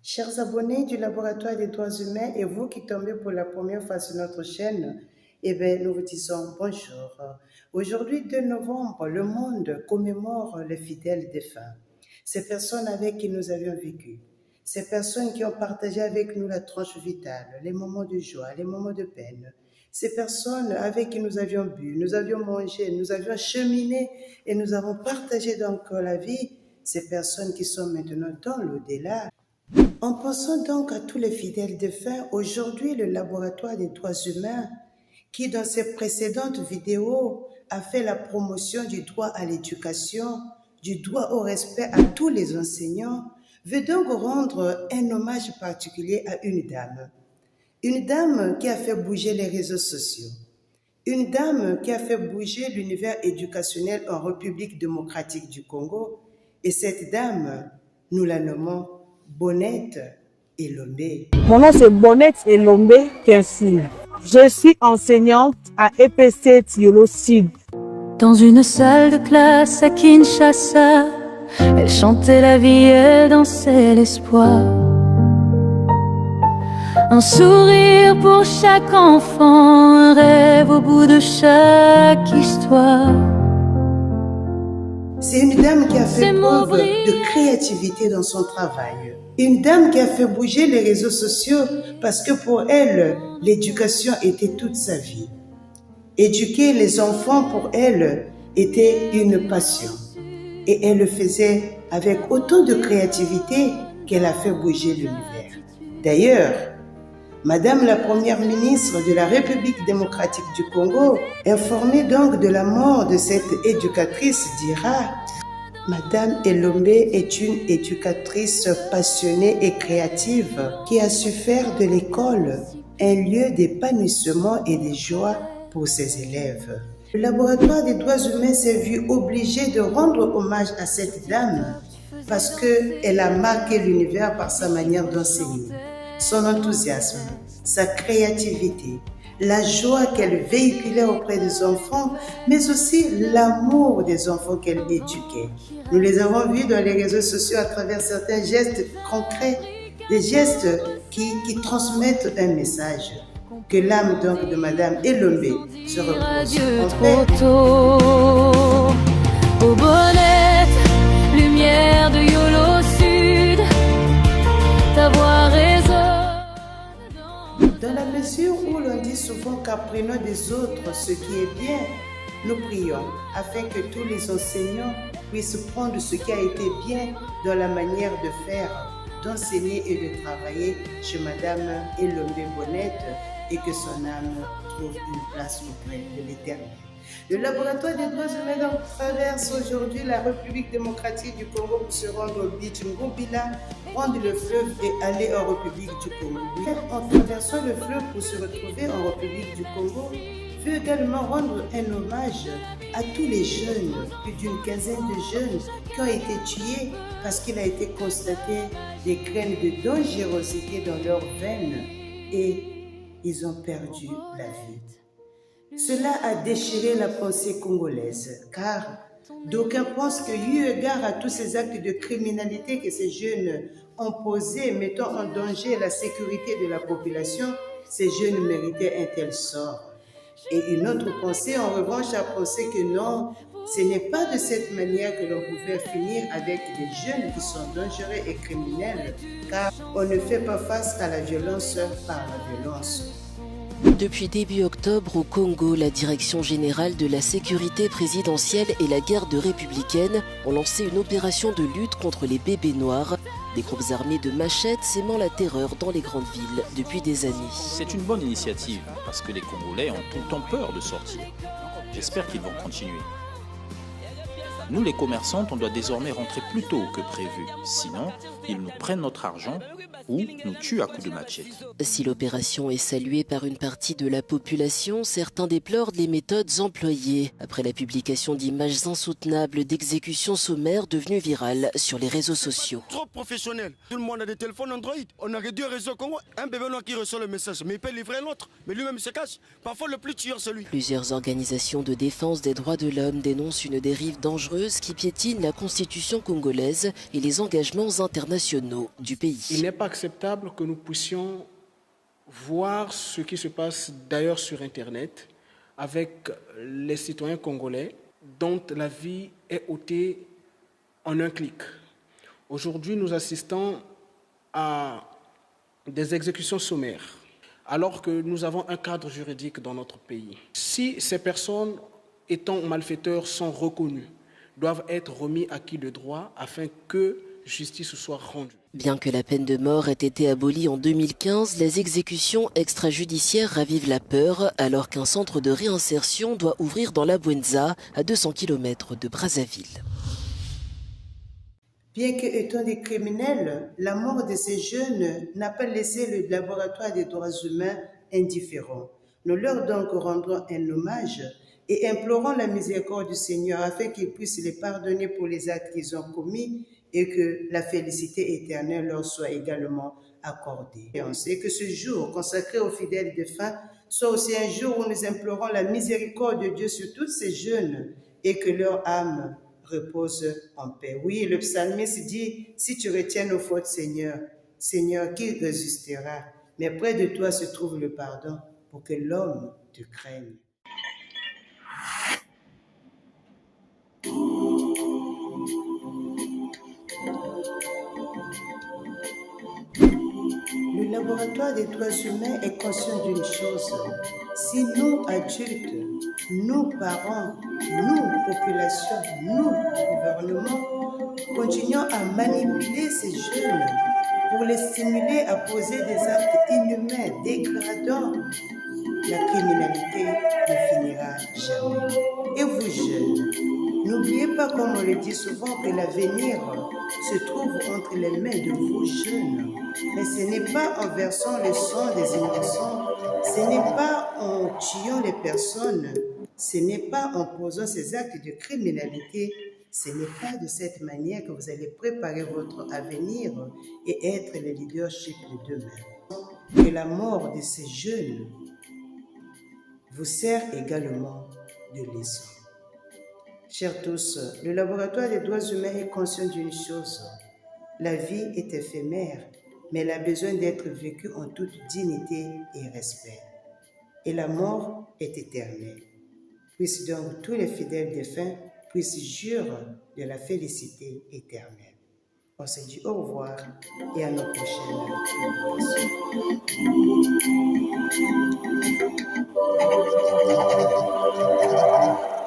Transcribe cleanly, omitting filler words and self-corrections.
Chers abonnés du Laboratoire des droits humains et vous qui tombez pour la première fois sur notre chaîne, nous vous disons bonjour. Aujourd'hui, 2 novembre, le monde commémore les fidèles défunts. Ces personnes avec qui nous avions vécu, ces personnes qui ont partagé avec nous la tranche vitale, les moments de joie, les moments de peine, ces personnes avec qui nous avions bu, nous avions mangé, nous avions cheminé et nous avons partagé donc la vie, ces personnes qui sont maintenant dans l'au-delà. En pensant donc à tous les fidèles défunts, aujourd'hui le Laboratoire des droits humains, qui dans ses précédentes vidéos a fait la promotion du droit à l'éducation, du droit au respect à tous les enseignants, veut donc rendre un hommage particulier à une dame qui a fait bouger les réseaux sociaux, une dame qui a fait bouger l'univers éducationnel en République démocratique du Congo, et cette dame, nous la nommons Bonnette Elombe. Mon nom c'est Bonnette Elombe Kinsine. Je suis enseignante à EPC Tiolo Sud. Dans une salle de classe à Kinshasa, elle chantait la vie, elle dansait l'espoir. Un sourire pour chaque enfant, un rêve au bout de chaque histoire. C'est une dame qui a fait preuve de créativité dans son travail. Une dame qui a fait bouger les réseaux sociaux parce que pour elle, l'éducation était toute sa vie. Éduquer les enfants pour elle était une passion. Et elle le faisait avec autant de créativité qu'elle a fait bouger l'univers. D'ailleurs, Madame la Première ministre de la République démocratique du Congo, informée donc de la mort de cette éducatrice, dira « Madame Elombe est une éducatrice passionnée et créative qui a su faire de l'école un lieu d'épanouissement et de joie pour ses élèves. » Le Laboratoire des droits humains s'est vu obligé de rendre hommage à cette dame parce qu'elle a marqué l'univers par sa manière d'enseigner, son enthousiasme, sa créativité, la joie qu'elle véhiculait auprès des enfants, mais aussi l'amour des enfants qu'elle éduquait. Nous les avons vus dans les réseaux sociaux à travers certains gestes concrets, des gestes qui transmettent un message. Que l'âme donc de Madame Elombe se repose en paix. Aux bonnettes, lumière de Yolo Sud, ta voix résonne. Dans la mesure où l'on dit souvent qu'apprenons des autres ce qui est bien, nous prions afin que tous les enseignants puissent prendre ce qui a été bien dans la manière de faire, d'enseigner et de travailler chez Madame Elombe Bonnette et que son âme trouve une place auprès de l'Éternel. Le Laboratoire des droits humains traverse aujourd'hui la République démocratique du Congo pour se rendre au beach Ngobila, prendre le fleuve et aller en République du Congo. En traversant le fleuve pour se retrouver en République du Congo, veut également rendre un hommage à tous les jeunes, plus d'une quinzaine de jeunes qui ont été tués parce qu'il a été constaté des graines de dangerosité dans leurs veines et ils ont perdu la vie. Cela a déchiré la pensée congolaise, car d'aucuns pensent que, eu égard à tous ces actes de criminalité que ces jeunes ont posés, mettant en danger la sécurité de la population, ces jeunes méritaient un tel sort. Et une autre pensée, en revanche, a pensé que non, ce n'est pas de cette manière que l'on pouvait finir avec des jeunes qui sont dangereux et criminels, car on ne fait pas face à la violence par la violence. Depuis début octobre, au Congo, la Direction générale de la sécurité présidentielle et la garde républicaine ont lancé une opération de lutte contre les bébés noirs, des groupes armés de machettes sémant la terreur dans les grandes villes depuis des années. C'est une bonne initiative parce que les Congolais ont tout le temps peur de sortir. J'espère qu'ils vont continuer. Nous, les commerçants, on doit désormais rentrer plus tôt que prévu. Sinon, ils nous prennent notre argent ou nous tuent à coups de machette. Si l'opération est saluée par une partie de la population, certains déplorent les méthodes employées. Après la publication d'images insoutenables d'exécutions sommaires devenues virales sur les réseaux sociaux. Trop professionnel. Tout le monde a des téléphones Android. On a réduit le réseau Congo. Un bébé noir qui reçoit le message, mais il peut livrer l'autre. Mais lui-même se cache. Parfois, le plus tueur, c'est lui. Plusieurs organisations de défense des droits de l'homme dénoncent une dérive dangereuse dangereuse qui piétine la constitution congolaise et les engagements internationaux du pays. Il n'est pas acceptable que nous puissions voir ce qui se passe d'ailleurs sur Internet avec les citoyens congolais dont la vie est ôtée en un clic. Aujourd'hui, nous assistons à des exécutions sommaires, alors que nous avons un cadre juridique dans notre pays. Si ces personnes, étant malfaiteurs, sont reconnus, doivent être remis à qui de droit afin que justice soit rendue. Bien que la peine de mort ait été abolie en 2015, les exécutions extrajudiciaires ravivent la peur alors qu'un centre de réinsertion doit ouvrir dans la Bwenza, à 200 km de Brazzaville. Bien qu'étant des criminels, la mort de ces jeunes n'a pas laissé le laboratoire des droits humains indifférent. Nous leur donc rendons un hommage et implorons la miséricorde du Seigneur afin qu'il puisse les pardonner pour les actes qu'ils ont commis et que la félicité éternelle leur soit également accordée. Et on sait que ce jour consacré aux fidèles défunts soit aussi un jour où nous implorons la miséricorde de Dieu sur tous ces jeunes et que leur âme repose en paix. Oui, le psalmiste dit, si tu retiens nos fautes, Seigneur, Seigneur, qui résistera? Mais près de toi se trouve le pardon pour que l'homme te craigne. Le laboratoire des droits humains est conscient d'une chose. Si nous, adultes, nous, parents, nous, population, nous, gouvernement, continuons à manipuler ces jeunes pour les stimuler à poser des actes inhumains, dégradants, la criminalité ne finira jamais. Et vous, jeunes, n'oubliez pas, comme on le dit souvent, que l'avenir se trouve entre les mains de vous, jeunes. Mais ce n'est pas en versant le sang des innocents, ce n'est pas en tuant les personnes, ce n'est pas en posant ces actes de criminalité, ce n'est pas de cette manière que vous allez préparer votre avenir et être le leadership de demain. Que la mort de ces jeunes vous sert également de leçon. Chers tous, le laboratoire des droits humains est conscient d'une chose. La vie est éphémère, mais elle a besoin d'être vécue en toute dignité et respect. Et la mort est éternelle. Puissent donc tous les fidèles défunts puissent jurer de la félicité éternelle. On se dit au revoir et à nos prochaines publications.